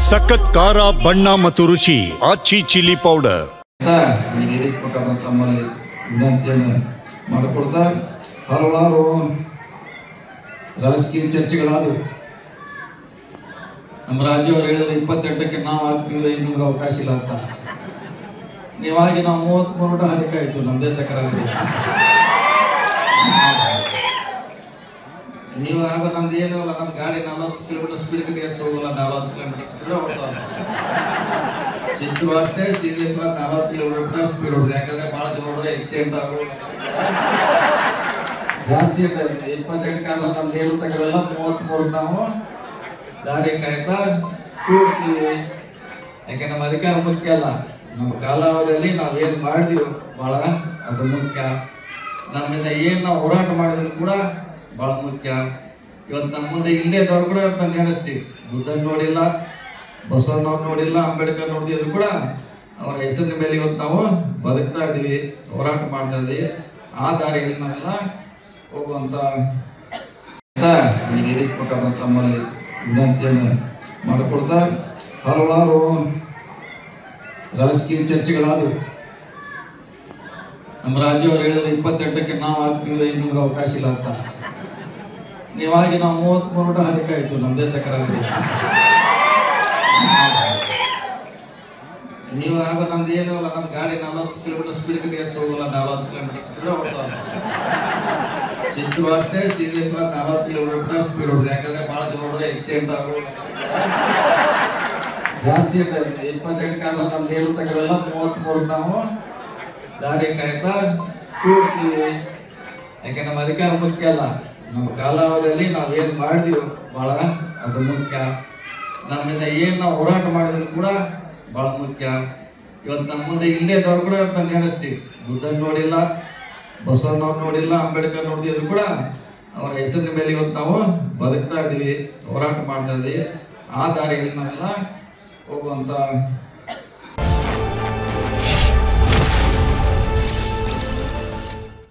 ಸಖತ್ ಖಾರ ಬಣ್ಣ ಮತ್ತು ರುಚಿ ಆಚಿ ಚಿಲ್ಲಿ ಪೌಡರ್ ತಮ್ಮಲ್ಲಿ ವಿನಂತಿಯನ್ನು ಮಾಡಿಕೊಡ್ತಾ ಹಲವಾರು ರಾಜಕೀಯ ಚರ್ಚೆಗಳಾದವು. ನಮ್ಮ ರಾಜ್ಯವರು ಹೇಳಿದ್ರೆ 28ಕ್ಕೆ ನಾವು ಆಗ್ತೀವಿ, ನಿಮ್ಗೆ ಅವಕಾಶ ಇಲ್ಲ ಅಂತ. ನೀವಾಗಿ ನಾವು 33 ಅದಕ್ಕಾಯ್ತು, ನಮ್ದೇ ತಕರಾರು. ನೀವು ಆಗ ನಮ್ದು ಏನೂ ಇಲ್ಲ, ನಮ್ಮ ಗಾಡಿ 40 ಕಿಲೋಮೀಟರ್ ಸ್ಪೀಡ್ ಹೋಗಲ್ಲ, 40 ಕಿಲೋಮೀಟರ್ ಸ್ಪೀಡ್ ಹೋಗ್ತಾವೆ. ಸಿಟ್ಟು ಅಷ್ಟೇ, ಸೀರೆ 40 ಕಿಲೋಮೀಟರ್ ಸ್ಪೀಡ್ ಹೊಡ್ದು. ಯಾಕಂದ್ರೆ ಭಾಳ ಜೋರ ಆಕ್ಸಿಡೆಂಟ್ ಆಗೋದು ಜಾಸ್ತಿ ಇರ್ತದೆ. 28 ಕಾಲ ನಮ್ದು ಏನು ತಗರಲ್ಲ, 33 ನಾವು ದಾರಿ ಕಾಯ್ತಾ ಕೂಡ್ತೀವಿ. ಯಾಕೆ ನಮ್ಮ ಅಧಿಕಾರ ಮುಖ್ಯ ಅಲ್ಲ, ನಮ್ಮ ಕಾಲಾವಧಿಯಲ್ಲಿ ನಾವು ಏನು ಮಾಡಿದೀವಿ ಭಾಳ ಅದು ಮುಖ್ಯ. ನಮ್ಮಿಂದ ಏನು ನಾವು ಹೋರಾಟ ಮಾಡಿದ್ರು ಕೂಡ ಭಾಳ ಮುಖ್ಯ. ಇವತ್ತು ನಮ್ಮ ಮುಂದೆ ಇಲ್ಲದವ್ರು ಕೂಡ ನಾವು ನಡೆಸ್ತೀವಿ. ಬುದ್ಧನ್ ನೋಡಿಲ್ಲ, ಬಸವಣ್ಣವ್ರು ನೋಡಿಲ್ಲ, ಅಂಬೇಡ್ಕರ್ ನೋಡಿದ್ರು ಕೂಡ ಅವರ ಹೆಸರಿನ ಮೇಲೆ ಇವತ್ತು ನಾವು ಬದುಕ್ತಾ ಇದ್ದೀವಿ, ಹೋರಾಟ ಮಾಡ್ತಾ ಇದ್ದೀವಿ. ಆ ದಾರಿಯಲ್ಲಿ ನಾವೆಲ್ಲ ಹೋಗುವಂತ ತಮ್ಮಲ್ಲಿ ವಿನಂತಿಯನ್ನು ಮಾಡಿಕೊಡ್ತಾ ಹಲವಾರು ರಾಜಕೀಯ ಚರ್ಚೆಗಳಾದವು. ನಮ್ಮ ರಾಜ್ಯವರು ಹೇಳಿದ್ರೆ 28ಕ್ಕೆ ನಾವು ಆಗ್ತೀವಿ, ನಿಮ್ಗೆ ಅವಕಾಶ ಇಲ್ಲ ಅಂತ. ನೀವಾಗಿ ನಾವು 33 ಅದಕ್ಕಾಯ್ತು, ನಮ್ದೇ ತಕರಾರು. ನೀವು ಆಗ ನಮ್ದು ಏನೂ ಇಲ್ಲ, ನಮ್ಮ ಗಾಡಿ 40 ಕಿಲೋಮೀಟರ್ ಸ್ಪೀಡ್ ಹೋಗಲ್ಲ, 40 ಕಿಲೋಮೀಟರ್ ಸ್ಪೀಡ್ ಹೋಗ್ತಾವೆ. ಸಿಟ್ಟು ಅಷ್ಟೇ, ಸೀರೆ 40 ಕಿಲೋಮೀಟರ್ ಸ್ಪೀಡ್ ಹೊಡ್ದು. ಯಾಕಂದ್ರೆ ಭಾಳ ಜೋರ ಆಕ್ಸಿಡೆಂಟ್ ಆಗೋದು ಜಾಸ್ತಿ ಇರ್ತದೆ. 28 ಕಾಲ ನಮ್ದು ಏನು ತಗರಲ್ಲ, 33 ನಾವು ದಾರಿ ಕಾಯ್ತಾ ಕೂಡ್ತೀವಿ. ಯಾಕೆ ನಮ್ಮ ಅಧಿಕಾರ ಮುಖ್ಯ ಅಲ್ಲ, ನಮ್ಮ ಕಾಲಾವಧಿಯಲ್ಲಿ ನಾವು ಏನು ಮಾಡಿದೀವಿ ಭಾಳ ಅದು ಮುಖ್ಯ. ನಮ್ಮಿಂದ ಏನು ನಾವು ಹೋರಾಟ ಮಾಡಿದ್ರು ಕೂಡ ಭಾಳ ಮುಖ್ಯ. ಇವತ್ತು ನಮ್ಮ ಮುಂದೆ ಇಲ್ಲದವ್ರು ಕೂಡ ನಾವು ನಡೆಸ್ತೀವಿ. ಬುದ್ಧನ್ ನೋಡಿಲ್ಲ, ಬಸವಣ್ಣವ್ರು ನೋಡಿಲ್ಲ, ಅಂಬೇಡ್ಕರ್ ನೋಡಿದ್ರು ಕೂಡ ಅವರ ಹೆಸರಿನ ಮೇಲೆ ಇವತ್ತು ನಾವು ಬದುಕ್ತಾ ಇದ್ದೀವಿ, ಹೋರಾಟ ಮಾಡ್ತಾ ಇದ್ದೀವಿ. ಆ ದಾರಿಯಲ್ಲಿ ನಾವೆಲ್ಲ ಹೋಗುವಂತ